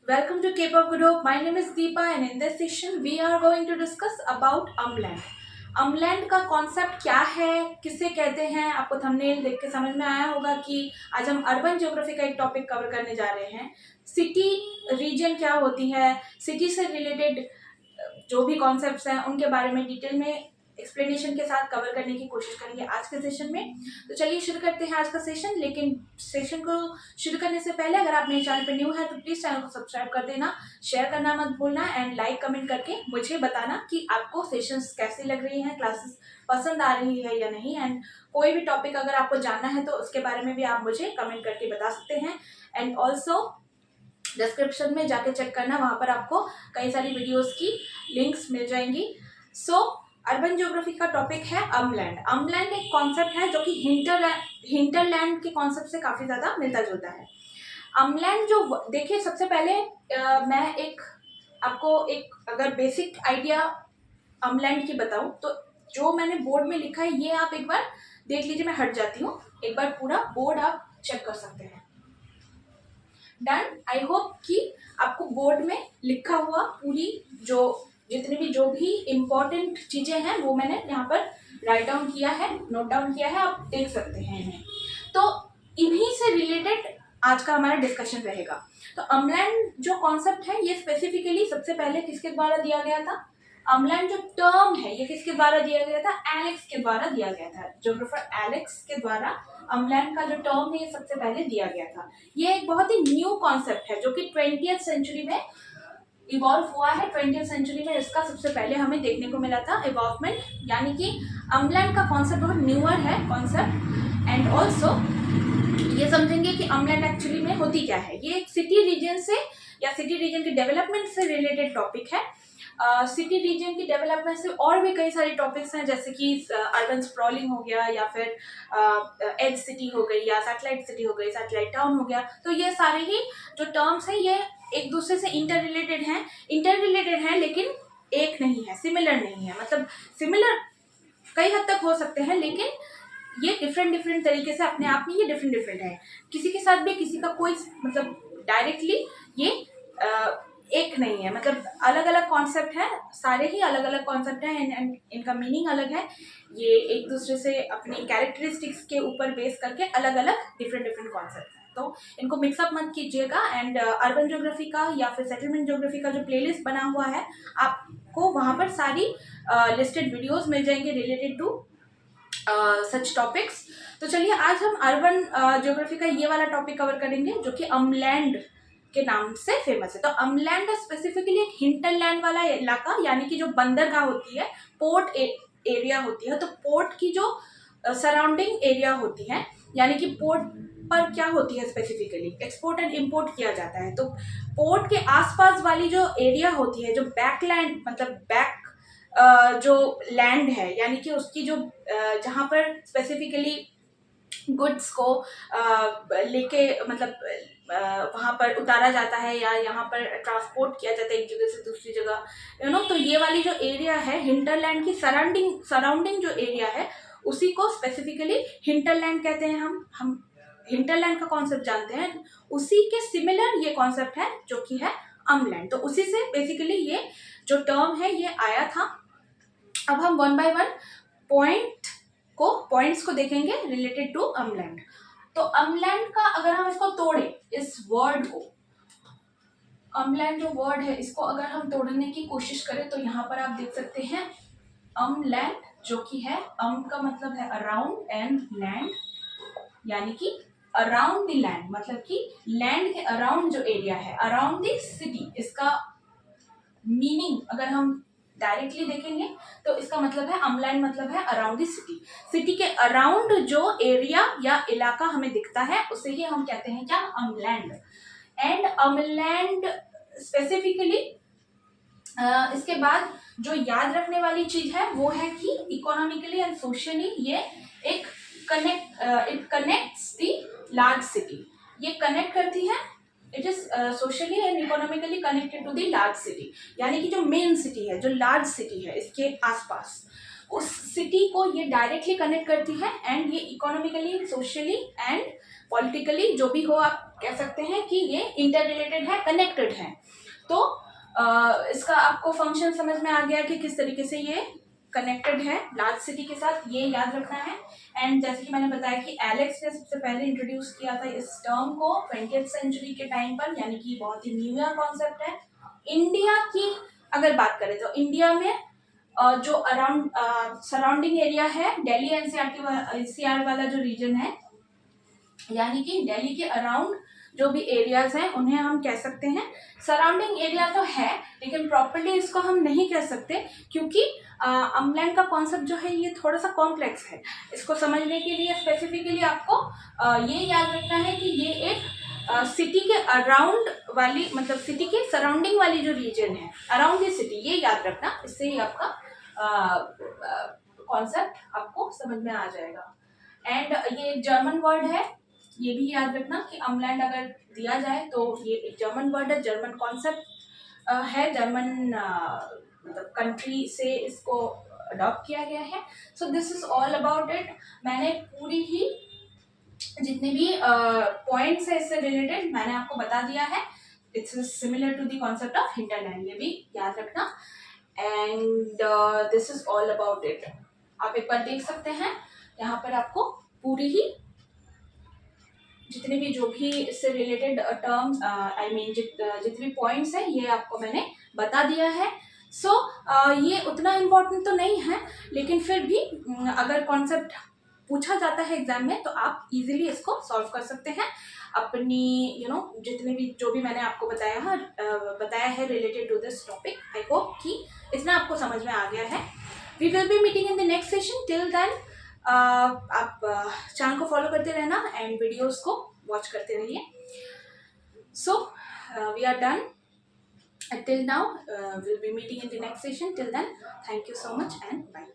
Welcome to K-pop Group. My name is Deepa and in this session we are going to discuss about अमलैंड। अमलैंड का concept क्या है, किसे कहते हैं, आपको थंबनेल देख के समझ में आया होगा कि आज हम अर्बन ज्योग्राफी का एक टॉपिक कवर करने जा रहे हैं। सिटी रीजन क्या होती है, सिटी से रिलेटेड जो भी कॉन्सेप्ट्स हैं उनके बारे में डिटेल में एक्सप्लेनेशन के साथ कवर करने की कोशिश करेंगे आज के सेशन में। तो चलिए शुरू करते हैं आज का सेशन। लेकिन सेशन को शुरू करने से पहले अगर आप मेरे चैनल पर न्यू है तो प्लीज़ चैनल को सब्सक्राइब कर देना, शेयर करना मत भूलना एंड लाइक कमेंट करके मुझे बताना कि आपको सेशंस कैसी लग रही हैं, क्लासेस पसंद आ रही है या नहीं। एंड कोई भी टॉपिक अगर आपको जानना है तो उसके बारे में भी आप मुझे कमेंट करके बता सकते हैं। एंड ऑल्सो डिस्क्रिप्शन में जाके चेक करना, वहाँ पर आपको कई सारी वीडियोस की लिंक्स मिल जाएंगी। अर्बन ज्योग्राफी का टॉपिक है अमलैंड। अमलैंड एक कॉन्सेप्ट है जो कि हिंटरलैंड के कॉन्सेप्ट से काफ़ी ज़्यादा मिलता जुलता है। अमलैंड जो देखिए, सबसे पहले मैं आपको एक अगर बेसिक आइडिया अमलैंड की बताऊं तो जो मैंने बोर्ड में लिखा है ये आप एक बार देख लीजिए। मैं हट जाती हूँ, एक बार पूरा बोर्ड आप चेक कर सकते हैं। डन। आई होप कि आपको बोर्ड में लिखा हुआ पूरी जितनी भी जो भी इम्पोर्टेंट चीज़ें हैं वो मैंने यहाँ पर राइट डाउन किया है, नोट डाउन किया है, आप देख सकते हैं इन्हें। तो इन्हीं से रिलेटेड आज का हमारा डिस्कशन रहेगा। तो अमलैंड जो कॉन्सेप्ट है ये स्पेसिफिकली सबसे पहले किसके द्वारा दिया गया था? अमलैंड जो टर्म है ये किसके द्वारा दिया गया था? एलेक्स के द्वारा दिया गया था। ज्योग्राफर एलेक्स के द्वारा अमलैंड का जो टर्म है ये सबसे पहले दिया गया था। ये एक बहुत ही न्यू कॉन्सेप्ट है जो कि 20th सेंचुरी में इवॉल्व हुआ है। 20th सेंचुरी में इसका सबसे पहले हमें देखने को मिला था इवॉल्वमेंट, यानी कि अमलैंड का कॉन्सेप्ट बहुत न्यूअर है कॉन्सेप्ट। एंड ऑल्सो ये समझेंगे कि अमलैंड एक्चुअली में होती क्या है। ये एक सिटी रीजन से या सिटी रीजन के डेवलपमेंट से रिलेटेड टॉपिक है। सिटी रीजन की डेवलपमेंट से और भी कई सारे टॉपिक्स हैं, जैसे कि अर्बन स्प्रॉलिंग हो गया या फिर एज सिटी हो गई या सैटेलाइट सिटी हो गई, सैटेलाइट टाउन हो गया। तो ये सारे ही जो टर्म्स हैं ये एक दूसरे से इंटर रिलेटेड हैं लेकिन एक नहीं है, सिमिलर नहीं है। मतलब सिमिलर कई हद तक हो सकते हैं लेकिन ये डिफरेंट तरीके से अपने आप में ये डिफरेंट है। किसी के साथ भी किसी का कोई मतलब डायरेक्टली ये एक नहीं है। मतलब अलग अलग कॉन्सेप्ट है, सारे ही अलग अलग कॉन्सेप्ट हैं एंड इनका मीनिंग अलग है। ये एक दूसरे से अपनी कैरेक्टरिस्टिक्स के ऊपर बेस करके अलग अलग डिफरेंट कॉन्सेप्ट हैं, तो इनको मिक्सअप मत कीजिएगा। एंड अर्बन ज्योग्राफी का या फिर सेटलमेंट ज्योग्राफी का जो प्लेलिस्ट बना हुआ है आपको वहाँ पर सारी लिस्टेड वीडियोस मिल जाएंगे रिलेटेड टू सच टॉपिक्स। तो चलिए आज हम अर्बन ज्योग्राफी का ये वाला टॉपिक कवर करेंगे जो कि अमलैंड के नाम से फेमस है। तो अमलैंड स्पेसिफिकली एक हिंटरलैंड वाला इलाका, यानी कि जो बंदरगाह होती है, पोर्ट एरिया होती है। तो पोर्ट की जो सराउंडिंग एरिया होती है, यानी कि पोर्ट पर क्या होती है स्पेसिफिकली एक्सपोर्ट एंड इंपोर्ट किया जाता है। तो पोर्ट के आसपास वाली जो एरिया होती है, जो बैकलैंड मतलब बैक जो लैंड है, यानी कि उसकी जो जहाँ पर स्पेसिफिकली गुड्स को लेके मतलब वहाँ पर उतारा जाता है या यहाँ पर ट्रांसपोर्ट किया जाता है एक जगह से दूसरी जगह, तो ये वाली जो एरिया है हिंटरलैंड की सराउंडिंग जो एरिया है उसी को स्पेसिफिकली हिंटरलैंड कहते हैं। हम हिंटरलैंड का कॉन्सेप्ट जानते हैं, उसी के सिमिलर ये कॉन्सेप्ट है जो कि है अमलैंड। तो उसी से बेसिकली ये जो टर्म है ये आया था। अब हम वन बाय वन पॉइंट्स को देखेंगे रिलेटेड टू अमलैंड। तो अमलैंड का अगर हम इसको तोड़े, इस वर्ड को, अमलैंड जो वर्ड है इसको अगर हम तोड़ने की कोशिश करें तो यहाँ पर आप देख सकते हैं अमलैंड जो कि है, अम का मतलब है अराउंड एंड लैंड, यानी कि अराउंड द लैंड, मतलब कि लैंड के अराउंड जो एरिया है, अराउंड द सिटी। इसका मीनिंग अगर हम डायरेक्टली देखेंगे तो इसका मतलब है अमलैंड मतलब है अराउंड द सिटी। सिटी के अराउंड जो एरिया या इलाका हमें दिखता है उसे ही हम कहते हैं क्या? अमलैंड। एंड अमलैंड स्पेसिफिकली इसके बाद जो याद रखने वाली चीज है वो है कि इकोनॉमिकली एंड सोशली ये एक it connects the large city. ये कनेक्ट करती है, it is socially and economically connected to the large city, यानी कि जो मेन सिटी है, जो लार्ज सिटी है, इसके आसपास उस सिटी को ये डायरेक्टली कनेक्ट करती है एंड ये इकोनॉमिकली, सोशली एंड पॉलिटिकली जो भी हो आप कह सकते हैं कि ये इंटर रिलेटेड है, कनेक्टेड है। तो इसका आपको फंक्शन समझ में आ गया कि किस तरीके से ये कनेक्टेड है लार्ज सिटी के साथ, ये याद रखना है। एंड जैसे कि मैंने बताया कि एलेक्स ने सबसे पहले इंट्रोड्यूस किया था इस टर्म को 20th सेंचुरी के टाइम पर, यानी कि बहुत ही न्यू ईयर कॉन्सेप्ट है। इंडिया की अगर बात करें तो इंडिया में जो अराउंड सराउंडिंग एरिया है, दिल्ली एनसीआर वाला जो रीजन है, यानी कि दिल्ली के अराउंड जो भी एरियाज हैं उन्हें हम कह सकते हैं सराउंडिंग एरिया तो है, लेकिन प्रॉपर्ली इसको हम नहीं कह सकते, क्योंकि अमलैंड का कॉन्सेप्ट जो है ये थोड़ा सा कॉम्प्लेक्स है। इसको समझने के लिए स्पेसिफिकली आपको ये याद रखना है कि ये एक सिटी के अराउंड वाली, मतलब सिटी के सराउंडिंग वाली जो रीजन है, अराउंड द सिटी, ये याद रखना। इससे ही आपका कॉन्सेप्ट आपको समझ में आ जाएगा। एंड ये जर्मन वर्ड है, ये भी याद रखना कि अमलैंड अगर दिया जाए तो ये एक जर्मन वर्ड है, जर्मन कॉन्सेप्ट है, जर्मन मतलब कंट्री से इसको अडॉप्ट किया गया है। So this is all about it. मैंने पूरी ही जितने भी पॉइंट्स है इससे रिलेटेड मैंने आपको बता दिया है। It's similar to the concept of hinterland, ये भी याद रखना। And this is all about it. आप एक बार देख सकते हैं यहाँ पर आपको पूरी ही जितने भी जो भी इससे रिलेटेड टर्म्स आई मीन जितने भी पॉइंट्स हैं ये आपको मैंने बता दिया है। सो ये उतना इम्पोर्टेंट तो नहीं है, लेकिन फिर भी अगर कॉन्सेप्ट पूछा जाता है एग्जाम में तो आप इजीली इसको सॉल्व कर सकते हैं अपनी जितने भी जो भी मैंने आपको बताया है related to this topic. I hope कि इतना आपको समझ में आ गया है। We will be meeting in the next session. Till then आप चैनल को फॉलो करते रहना एंड वीडियोस को वॉच करते रहिए। So we are done till now. We'll be meeting in the next session. Till then, thank you so much and bye.